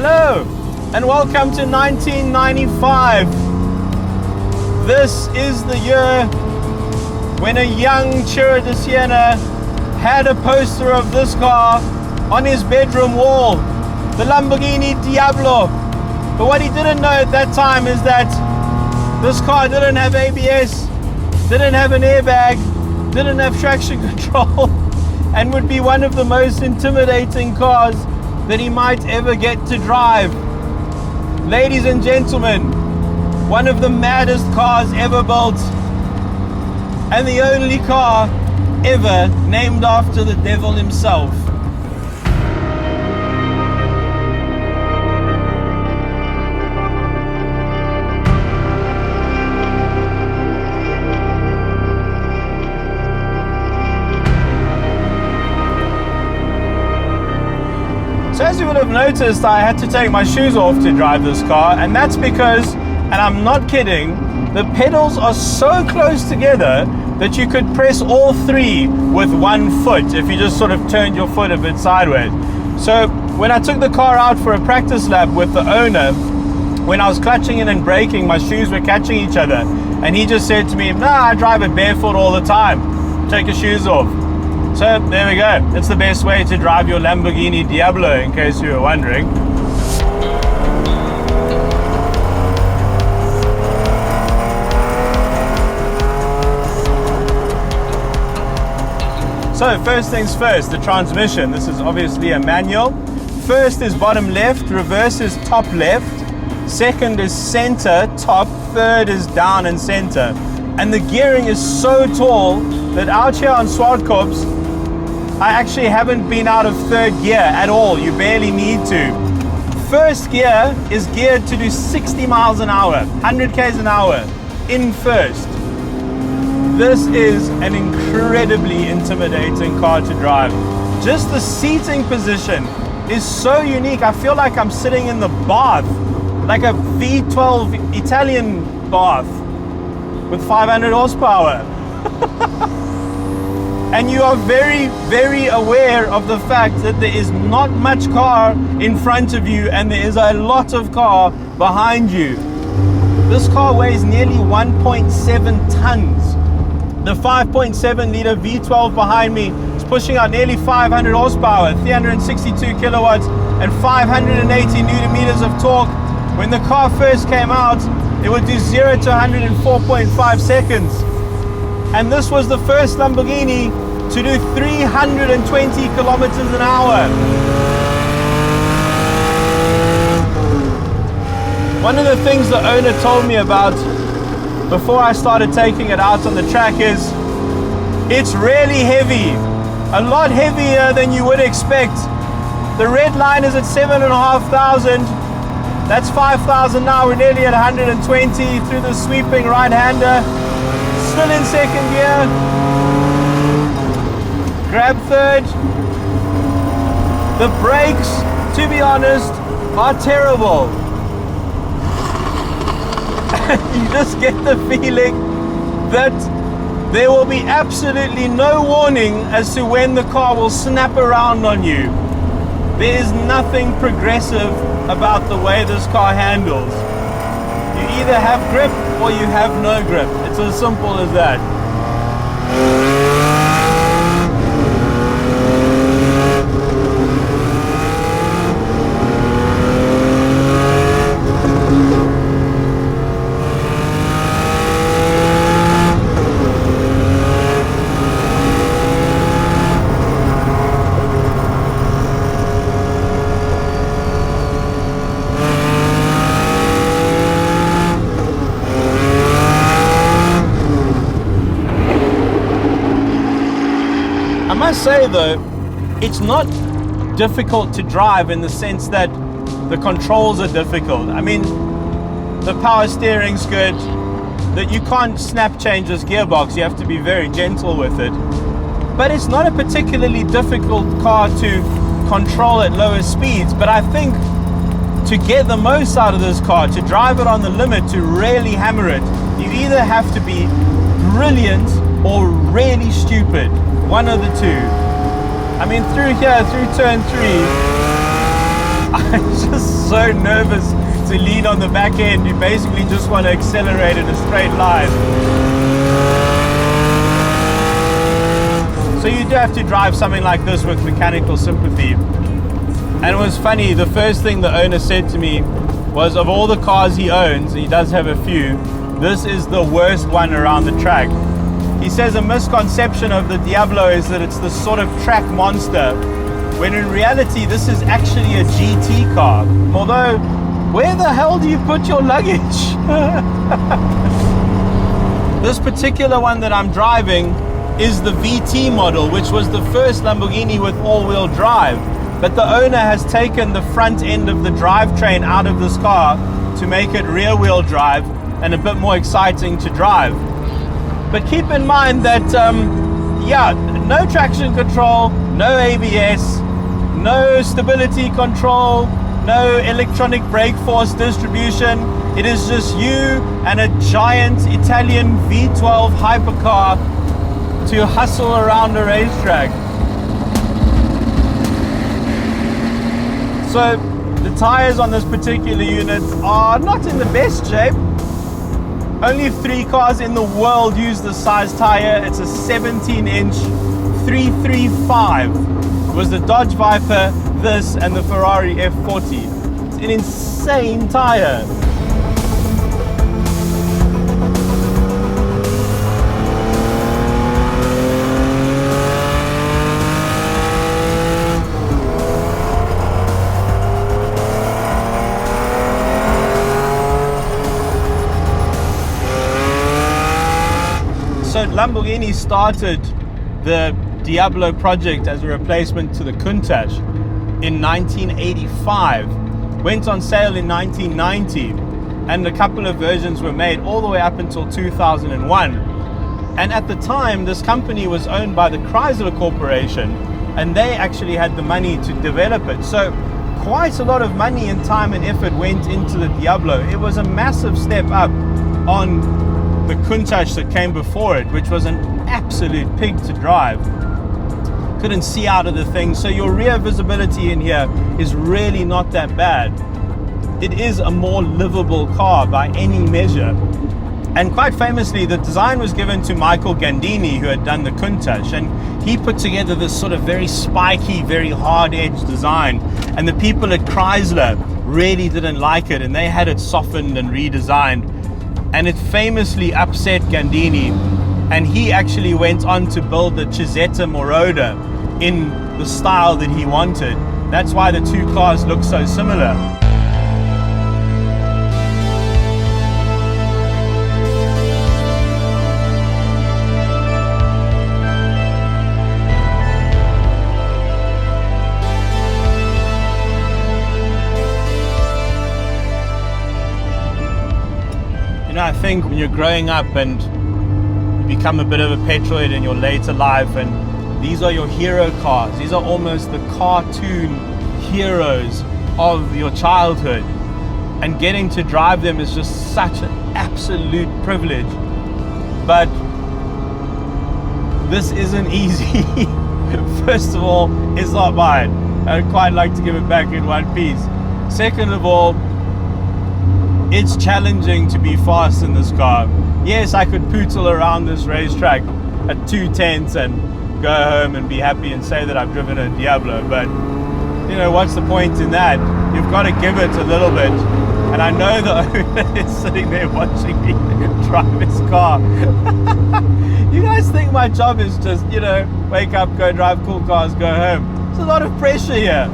Hello, and welcome to 1995. This is the year when a young Ciro De Siena had a poster of this car on his bedroom wall, the Lamborghini Diablo. But what he didn't know at that time is that this car didn't have ABS, didn't have an airbag, didn't have traction control, and would be one of the most intimidating cars that he might ever get to drive. Ladies and gentlemen, one of the maddest cars ever built, and the only car ever named after the devil himself. So as you would have noticed, I had to take my shoes off to drive this car, and that's because, and I'm not kidding, the pedals are so close together that you could press all three with one foot if you just sort of turned your foot a bit sideways. So when I took the car out for a practice lap with the owner, when I was clutching in and braking, my shoes were catching each other, and he just said to me, "Nah, I drive it barefoot all the time. Take your shoes off." So there we go. It's the best way to drive your Lamborghini Diablo, in case you were wondering. So first things first, the transmission. This is obviously a manual. First is bottom left, reverse is top left, second is center top, third is down and center. And the gearing is so tall that out here on Swartkorps, I actually haven't been out of third gear at all. You barely need to. First gear is geared to do 60 miles an hour, 100 k's an hour in first. This is an incredibly intimidating car to drive. Just the seating position is so unique. I feel like I'm sitting in the bath, like a V12 Italian bath with 500 horsepower. And you are very, very aware of the fact that there is not much car in front of you and there is a lot of car behind you. This car weighs nearly 1.7 tons. The 5.7 litre V12 behind me is pushing out nearly 500 horsepower, 362 kilowatts, and 580 newton meters of torque. When the car first came out, it would do 0 to 100 in 4.5 seconds. And this was the first Lamborghini to do 320 kilometers an hour. One of the things the owner told me about before I started taking it out on the track is it's really heavy, a lot heavier than you would expect. The red line is at 7,500. That's 5,000 now. We're nearly at 120 through the sweeping right-hander. Still in second gear. Grab third. The brakes, to be honest, are terrible. You just get the feeling that there will be absolutely no warning as to when the car will snap around on you. There is nothing progressive about the way this car handles. You either have grip or you have no grip. It's as simple as that. I must say though, it's not difficult to drive in the sense that the controls are difficult. I mean, the power steering's good, that you can't snap change this gearbox, you have to be very gentle with it. But it's not a particularly difficult car to control at lower speeds, but I think to get the most out of this car, to drive it on the limit, to really hammer it, you either have to be brilliant or really stupid. One of the two. I mean, through here, through turn 3, I'm just so nervous to lean on the back end. You basically just want to accelerate in a straight line. So you do have to drive something like this with mechanical sympathy. And it was funny, the first thing the owner said to me was, of all the cars he owns, and he does have a few, this is the worst one around the track. He says a misconception of the Diablo is that it's this sort of track monster, when in reality this is actually a GT car. Although, where the hell do you put your luggage? This particular one that I'm driving is the VT model, which was the first Lamborghini with all-wheel drive. But the owner has taken the front end of the drivetrain out of this car to make it rear-wheel drive and a bit more exciting to drive. But keep in mind that, no traction control, no ABS, no stability control, no electronic brake force distribution. It is just you and a giant Italian V12 hypercar to hustle around a racetrack. So the tires on this particular unit are not in the best shape. Only 3 cars in the world use this size tire. It's a 17-inch 335. It was the Dodge Viper, this, and the Ferrari F40. It's an insane tire. So Lamborghini started the Diablo project as a replacement to the Countach in 1985, went on sale in 1990, and a couple of versions were made all the way up until 2001. And at the time, this company was owned by the Chrysler Corporation, and they actually had the money to develop it. So quite a lot of money and time and effort went into the Diablo. It was a massive step up on the Countach that came before it, which was an absolute pig to drive. Couldn't see out of the thing, so your rear visibility in here is really not that bad. It is a more livable car by any measure. And quite famously, the design was given to Michael Gandini, who had done the Countach, and he put together this sort of very spiky, very hard-edged design. And the people at Chrysler really didn't like it, and they had it softened and redesigned. And it famously upset Gandini, and he actually went on to build the Chiesetta Moroder in the style that he wanted. That's why the 2 cars look so similar. I think when you're growing up and you become a bit of a petroloid in your later life, and these are your hero cars, these are almost the cartoon heroes of your childhood, and getting to drive them is just such an absolute privilege. But this isn't easy. First of all, it's not mine. I'd quite like to give it back in one piece. Second of all, it's challenging to be fast in this car. Yes, I could pootle around this racetrack at 210s and go home and be happy and say that I've driven a Diablo, but you know, what's the point in that? You've got to give it a little bit. And I know the owner is sitting there watching me drive his car. You guys think my job is just, wake up, go drive cool cars, go home? There's a lot of pressure here.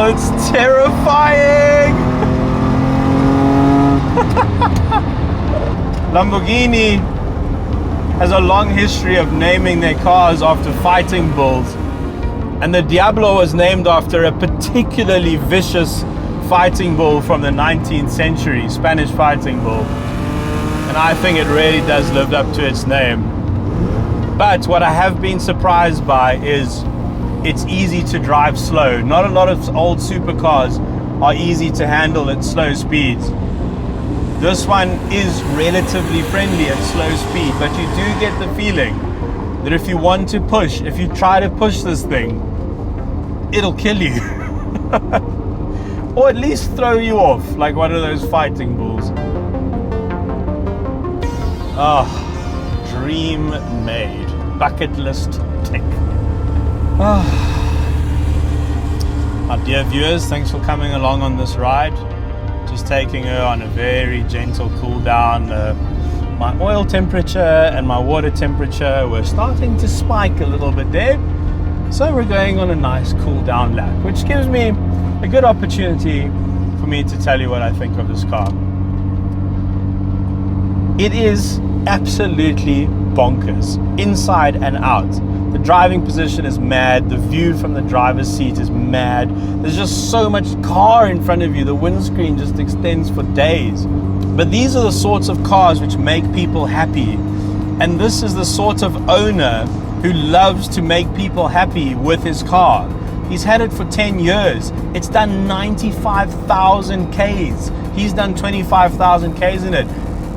It's terrifying! Lamborghini has a long history of naming their cars after fighting bulls, and the Diablo was named after a particularly vicious fighting bull from the 19th century, Spanish fighting bull. And I think it really does live up to its name. But what I have been surprised by is it's easy to drive slow. Not a lot of old supercars are easy to handle at slow speeds. This one is relatively friendly at slow speed, but you do get the feeling that if you want to push, if you try to push this thing, it'll kill you. Or at least throw you off like one of those fighting bulls. Ah, dream made. Bucket list tick. Our dear viewers, thanks for coming along on this ride. Just taking her on a very gentle cool down. My oil temperature and my water temperature were starting to spike a little bit there. So we're going on a nice cool down lap, which gives me a good opportunity for me to tell you what I think of this car. It is absolutely bonkers, inside and out. The driving position is mad. The view from the driver's seat is mad. There's just so much car in front of you. The windscreen just extends for days. But these are the sorts of cars which make people happy. And this is the sort of owner who loves to make people happy with his car. He's had it for 10 years. It's done 95,000 Ks. He's done 25,000 Ks in it.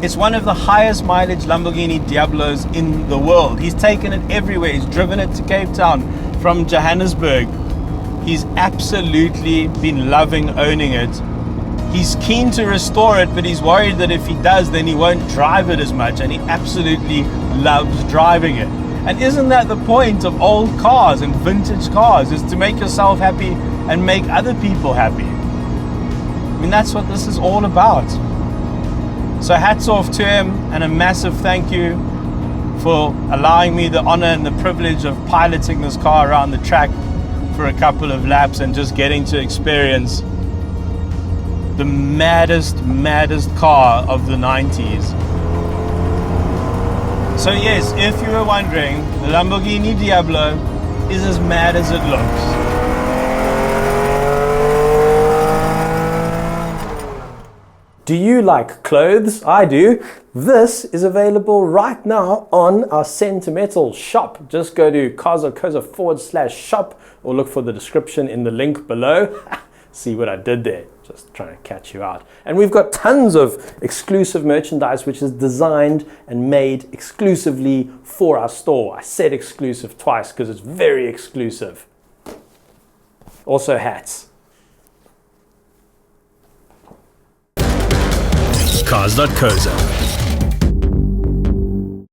It's one of the highest mileage Lamborghini Diablos in the world. He's taken it everywhere. He's driven it to Cape Town from Johannesburg. He's absolutely been loving owning it. He's keen to restore it, but he's worried that if he does, then he won't drive it as much, and he absolutely loves driving it. And isn't that the point of old cars and vintage cars, is to make yourself happy and make other people happy? I mean, that's what this is all about. So hats off to him, and a massive thank you for allowing me the honor and the privilege of piloting this car around the track for a couple of laps and just getting to experience the maddest car of the 90s. So yes, if you were wondering, the Lamborghini Diablo is as mad as it looks. Do you like clothes? I do. This is available right now on our Sentimental shop. Just go to Cars.co.za/shop or look for the description in the link below. See what I did there? Just trying to catch you out. And we've got tons of exclusive merchandise which is designed and made exclusively for our store. I said exclusive twice because it's very exclusive. Also hats. Cars.co.za